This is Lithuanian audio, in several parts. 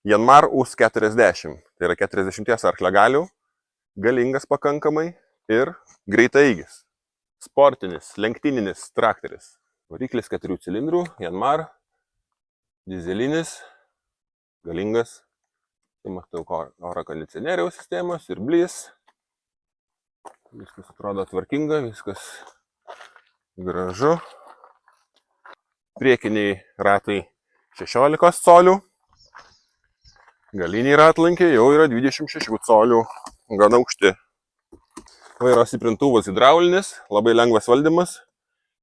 Yanmar US40. Tai yra 40 arklio galių, galingas pakankamai ir greitaeigis. Sportinis, lenktyninis traktorius. Variklis 4 cilindrų, Yanmar, dizelinis, galingas. Tai matau oro kondicionieriaus sistemos ir blys. Viskas atrodo tvarkinga, viskas gražu. Priekiniai ratai 16 colių. Galiniai ratlankiai jau yra 26 colių, gan aukšti. Vairo stiprintuvas hidraulinis, labai lengvas valdymas.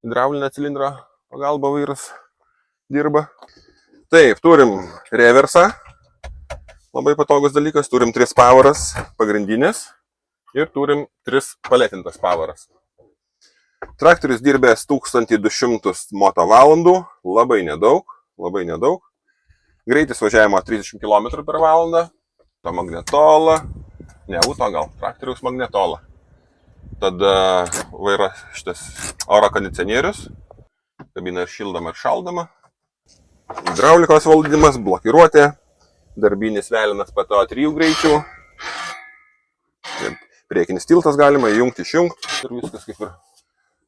Hidraulinė cilindro pagalba vairas dirba. Taip, turim reversą. Labai patogus dalykas. Turim 3 pavaras pagrindinės ir turim 3 paletintas pavaras. Traktorius dirbęs 1200 motovalandų, labai nedaug. Greitis važiavimo 30 km per valandą. To magnetola, ne auto, gal traktoriaus magnetola. Tada vairo šitas oro kondicionierius, kabina ir šildama ir šaldama. Hidraulikos valdymas, blokiruotė, darbinis velinas PTO 3 greičių. Priekinis tiltas galima įjungti, išjungti ir viskas kaip ir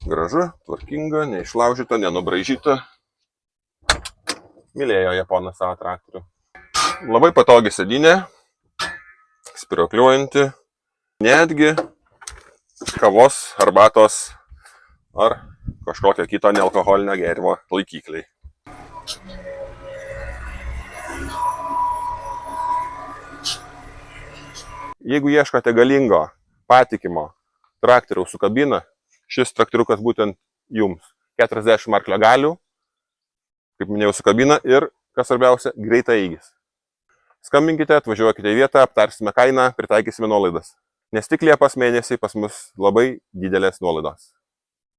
gražu, tvarkinga, neišlaužyta, nenubraižyta. Mylėjo japonas savo traktorių. Labai patogi sėdynė, spyruokliuojanti, netgi kavos, arbatos ar kažkokio kito nealkoholinio gėrimo laikikliai. Jeigu ieškote galingo, patikimo traktoriaus su kabina, šis traktoriukas būtent jums. 40 arklio galių, kaip minėjau, su kabina ir, kas svarbiausia, greitaeigis. Skambinkite, atvažiuokite į vietą, aptarsime kainą, pritaikysime nuolaidas. Nes tik Liepos mėnesį pas mus labai didelės nuolaidos.